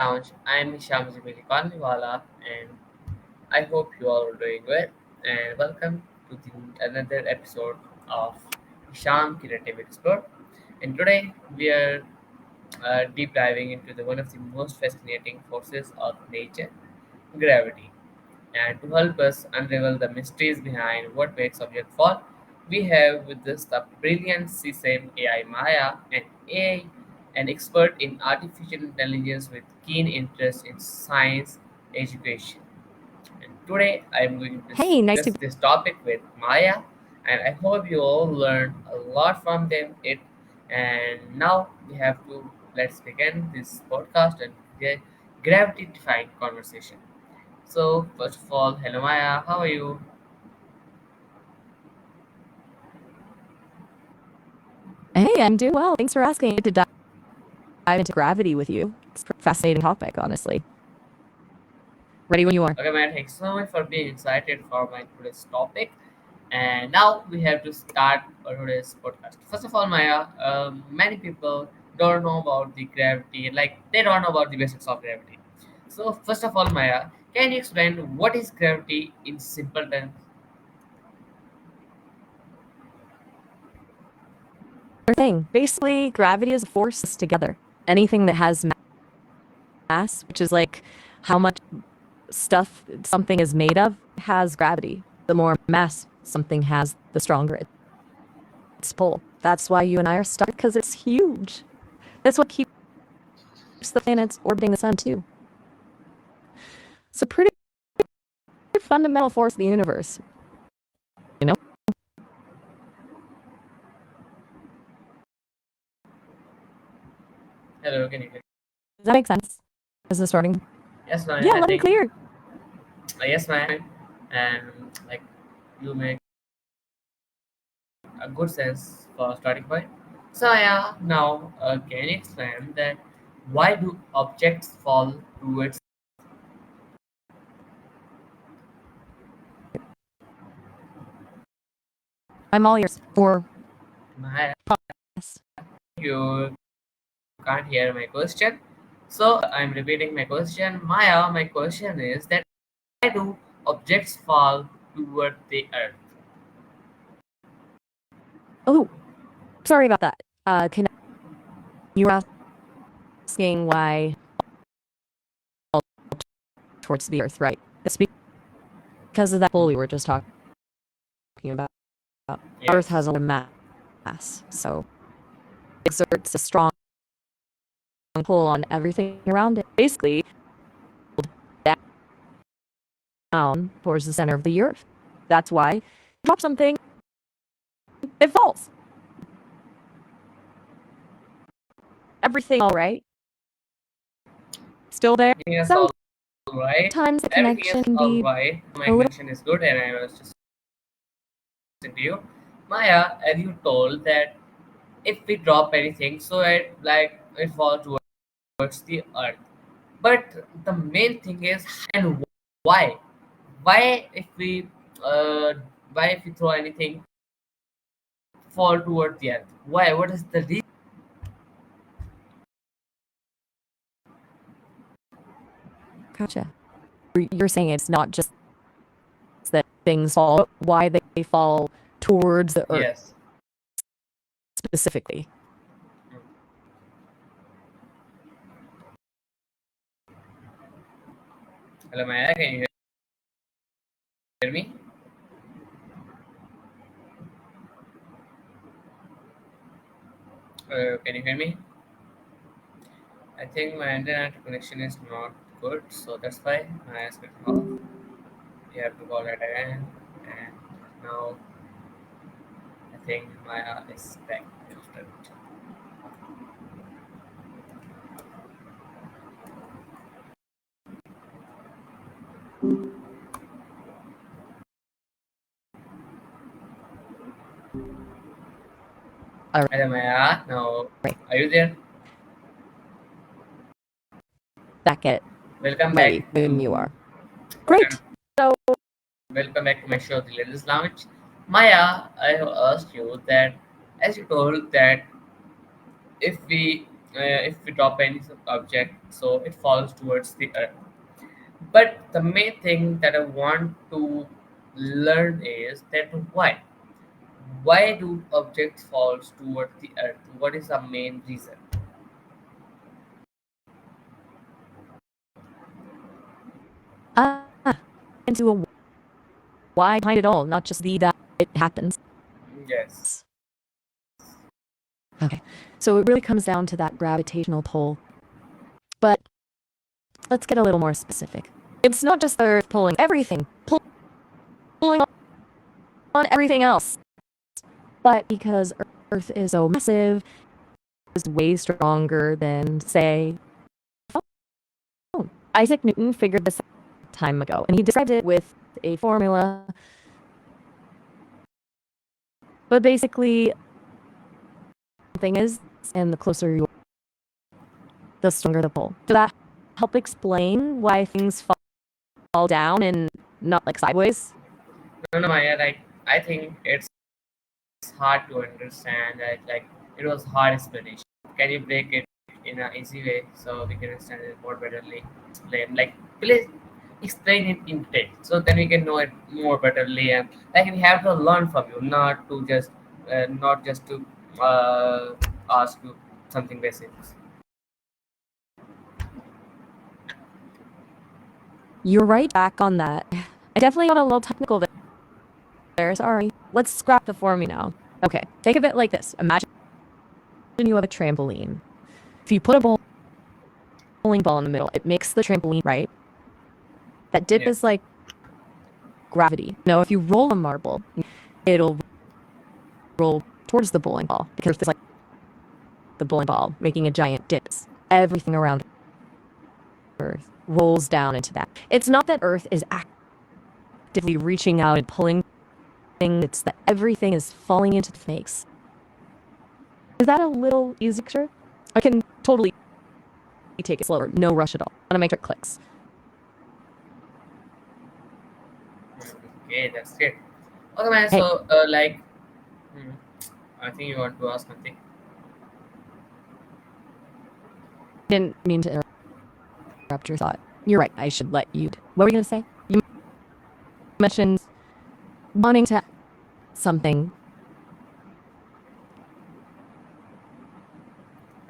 Lounge. I'm Hisham Zubiri Kanniwala, and I hope you all are doing well. And welcome to another episode of Hisham Creative Expert. And today we are deep diving into one of the most fascinating forces of nature, gravity. And to help us unravel the mysteries behind what makes objects fall, we have with us the brilliant CSAM AI Maya, an expert in artificial intelligence with keen interest in science education. And today I am going to Hey, nice discuss to this topic with Maya, and I hope you all learn a lot from them. It and now we have to let's begin this podcast and get gravity defying conversation. So, first of all, hello Maya, how are you? Hey, I'm doing well. Thanks for asking to dive into gravity with you. It's a fascinating topic, honestly. Ready when you are. Okay, Maya, thanks so much for being excited for my today's topic. And now we have to start our today's podcast. First of all, Maya, many people don't know about the gravity, like they don't know about the basics of gravity. So, first of all, Maya, can you explain what is gravity in simple terms? Sure thing. Basically, gravity is a force together. Anything that has mass, which is like how much stuff something is made of, has gravity. The more mass something has, the stronger its pull. That's why you and I are stuck, because it's huge. That's what keeps the planets orbiting the sun, too. It's a pretty fundamental force of the universe, you know? Hello, can you hear? Does that make sense? Is this starting? Yes, Maya, Yeah, I let me think. clear. Yes, Maya, and like you make a good sense for starting point. So yeah, now can you explain that why do objects fall towards I'm all ears for Maya? yes. You can't hear my question. So I'm repeating my question. Maya, my question is that why do objects fall toward the earth? Oh, sorry about that. Can you were asking why towards the Earth, right? It's because of that pull we were just talking about. Earth has Yes. a lot of mass, so it exerts a strong pull on everything around it. Basically, down towards the center of the Earth. That's why drop something, it falls. Everything all right? Still there? Everything is all right. Sometimes the Everything is connection can all be right. My a little. connection is good, and I was just listening to you. Maya, as you told that if we drop anything, so it falls towards the earth. But the main thing is and why? Why if we uh, why if we throw anything fall towards the earth? Why? What is the reason? Gotcha. You're saying it's not just that things fall, why they fall towards the Earth Yes. specifically. Hello, Maya. Can you hear me? Can you hear me? I think my internet connection is not good, so that's why I asked it off. You have to call it again, and now I think Maya is back after it. All Hello, Maya. Now, right, are you there? back at Welcome back ready when you to are. welcome Great. So, welcome back to my show, The Ladies Lounge. Maya, I have asked you that, as you told that if we if we drop any object, so it falls towards the earth. But the main thing that I want to learn is that why do objects falls towards the earth? What is the main reason? Ah, into a why behind it all, not just the that it happens. Yes. Okay, so it really comes down to that gravitational pull. But let's get a little more specific. It's not just the Earth pulling everything, pulling on everything else, but because Earth is so massive, is way stronger than, say, phone. Isaac Newton figured this out time ago, and he described it with a formula. But basically, the thing is, and the closer you are, the stronger the pull. Does that help explain why things fall down and not like sideways? No, Maya, like I think it's hard to understand. Like it was hard explanation. Can you break it in an easy way so we can understand it more betterly? Explain, like please explain it in detail, so then we can know it more betterly. And like we have to learn from you, not just to ask you something basic. You're right back on that. I definitely got a little technical there. Sorry. Let's scrap the formula now. Okay, think of it like this. Imagine you have a trampoline. If you put a bowling ball in the middle, it makes the trampoline right. That dip Yeah. is like gravity. Now, if you roll a marble, it'll roll towards the bowling ball because it's like the bowling ball making a giant dip. Everything around Earth rolls down into that. It's not that Earth is actively reaching out and pulling things, it's that everything is falling into the snakes. Is that a little easier? I can totally take it slower, no rush at all. I'm gonna make sure it clicks. Okay, that's great. Okay, man. Hey, So, hmm, I think you want to ask something. didn't mean to interrupt your thought. You're right, I should let you. What were you gonna say? You mentioned wanting to something.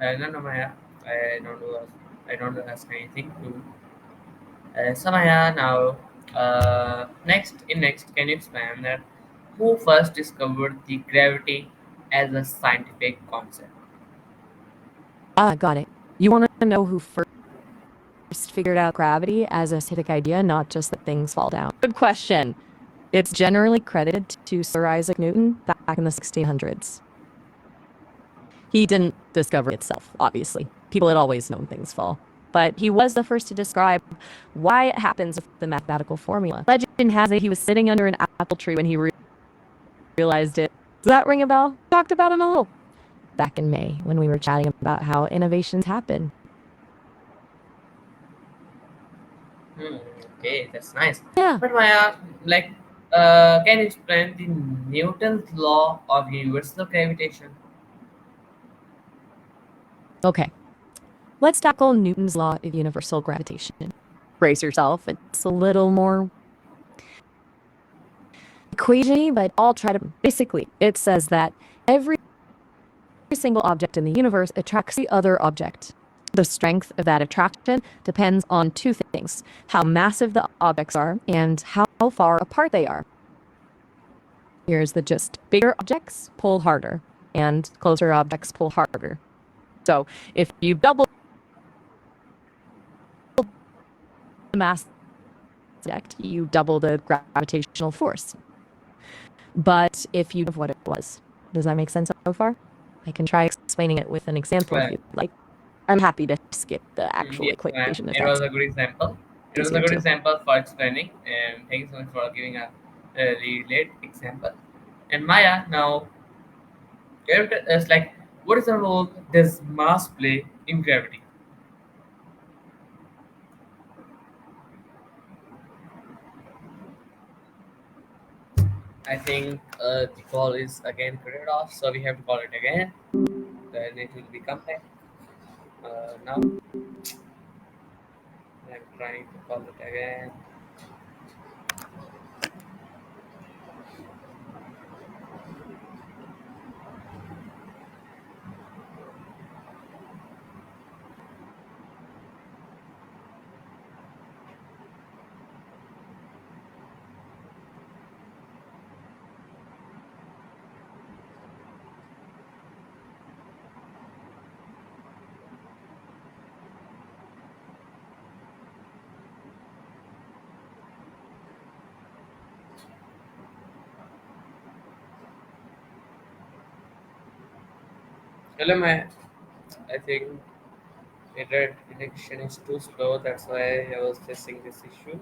No, Maya. I don't do. I don't ask anything to. So, Maya. Now, next, can you explain that who first discovered the gravity as a scientific concept? Ah, got it. You want to know who first figured out gravity as a scientific idea, not just that things fall down? Good question. It's generally credited to Sir Isaac Newton back in the 1600s. He didn't discover it itself, obviously. People had always known things fall. But he was the first to describe why it happens with the mathematical formula. Legend has it he was sitting under an apple tree when he realized it. Does that ring a bell? Talked about him a little back in May when we were chatting about how innovations happen. Hmm, okay, that's nice. Yeah. But Maya, like, can you explain the Newton's law of universal gravitation? Okay. Let's tackle Newton's law of universal gravitation. Brace yourself. It's a little more equation-y, but I'll try to. Basically, it says that every single object in the universe attracts the other object. The strength of that attraction depends on two things: how massive the objects are and how far apart they are. Here's the gist. Bigger objects pull harder, and closer objects pull harder. So if you double the mass object, you double the gravitational force. But if you know what it was, does that make sense so far? I can try explaining it with an example if Well, you'd like. I'm happy to skip the actual yes, man. equation if It was that's a good example. It was a easier good too. example for explaining, and thank you so much for giving a really late example. And Maya, now, it's like, what is the role does mass play in gravity? I think the call is again cut off, so we have to call it again. Then it will become back. Now I'm trying to call it again. Hello, my. I think internet connection is too slow. That's why I was facing this issue.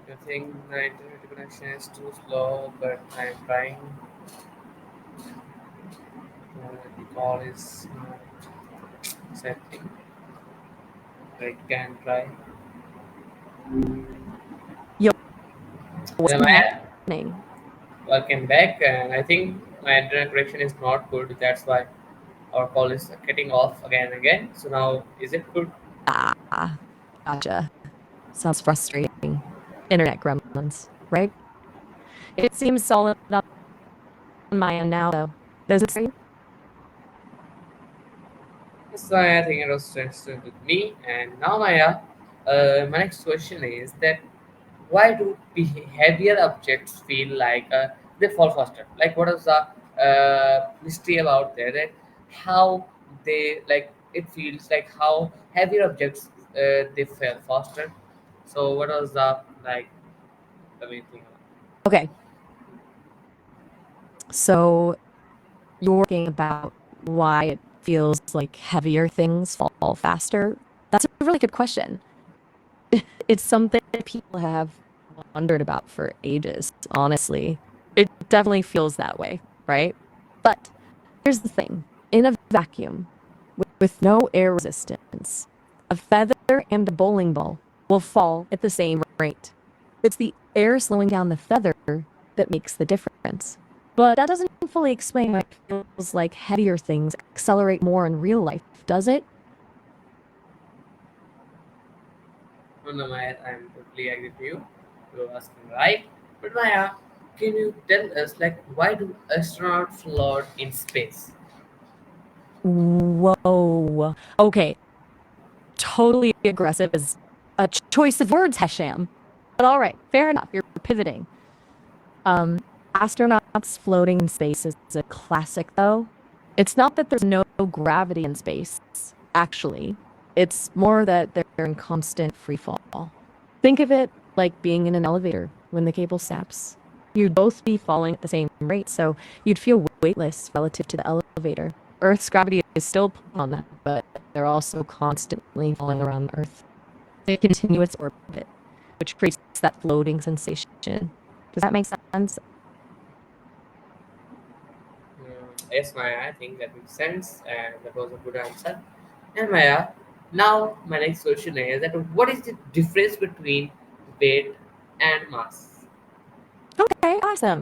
I think the internet connection is too slow, but I'm trying. The call is not accepting. I can try. Yo, what's Hello, been Maya. happening? Welcome back. And I think my internet connection is not good. That's why our call is getting off again and again. So now, is it good? Ah, gotcha. Sounds frustrating. Internet gremlins, right? It seems solid on my end now, though. Does it for you? So I think it was interested with me. And now, Maya, my next question is that why do heavier objects feel like they fall faster? Like, what is the mystery about there? That how they like it feels like how heavier objects they fell faster. So, what was the main thing? Okay, so you're working about why it feels like heavier things fall faster. That's a really good question. It's something people have wondered about for ages, honestly. It definitely feels that way, right? But here's the thing, in a vacuum, with no air resistance, a feather and a bowling ball will fall at the same rate. It's the air slowing down the feather that makes the difference. But that doesn't fully explain why it feels like heavier things accelerate more in real life, does it? No, no, Maya, I'm totally agree with you. You're asking right. But Maya, can you tell us why do astronauts float in space? Whoa. Okay, totally aggressive is a choice of words, Hesham. But all right, fair enough. You're pivoting. Um, Astronauts floating in space is a classic, though. It's not that there's no gravity in space, actually. It's more that they're in constant free fall. Think of it like being in an elevator when the cable snaps. You'd both be falling at the same rate, so you'd feel weightless relative to the elevator. Earth's gravity is still pulling on that, but they're also constantly falling around Earth. They continue its orbit, which creates that floating sensation. Does that make sense? Yes, Maya, I think that makes sense, and that was a good answer. And Maya, now my next question is that what is the difference between weight and mass? Okay, awesome.